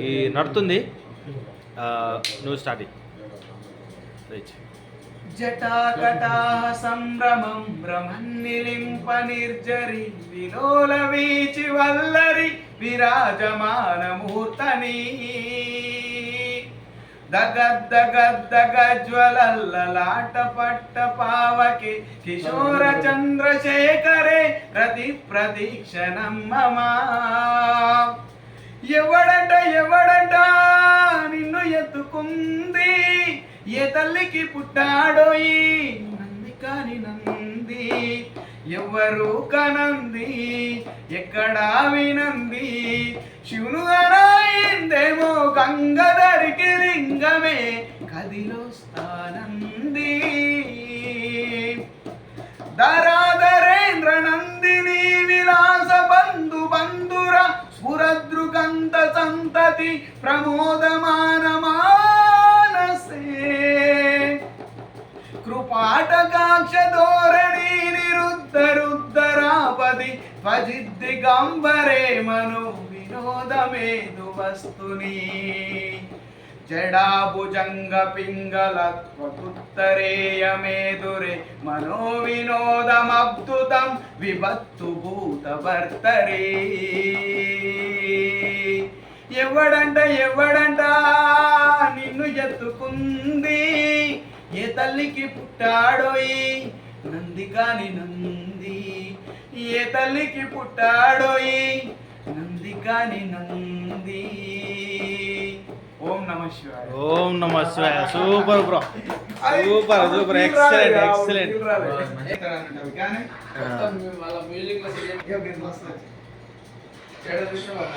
ఈ నడుతుంది నువ్వు స్టార్ట్ జటాకటా సంభ్రమం భ్రమన్నిలింప నిర్జరి విలోల వీచి వల్లరి విరాజమానమూర్తని దగద్దగద్దగజ్వలల్లలాట పట్ట పావకే కిశోర చంద్రశేఖరే ప్రతి ప్రదీక్షణం మమా ఎవడంట నిన్ను ఎత్తుకుంది ఏ తల్లికి పుట్టాడోయి నంది కాని నంది ఎవరు కనంది ఎక్కడా వినంది శివును అరాయిందేమో గంగధరికి లింగమే కదిలో స్థానంది ధరాధరేంద్ర నందిని విలాస బంధు బంధుర స్ఫురదృగంత సంతతి ప్రమోదమానమానసే కృపాటకాక్ష ధోరణి నిరుద్ధరుద్ధరాపది త్వజిద్దిగంబరే మను వినోదమేదు వస్తుని జడాభుజంగ పింగళత్వతుత్తరేయమేదురే మనో వినోదమద్భుతం విభత్తు భూతభర్తరే ఎవడంట నిన్ను ఎత్తుకుంది ఏ తల్లికి పుట్టాడోయి నంది కాని నంది ఏ తల్లికి పుట్టాడోయి నంది కాని నంది. ఓం నమ శివాయ. ఓం నమ శివాయ. Super bro, super excellent.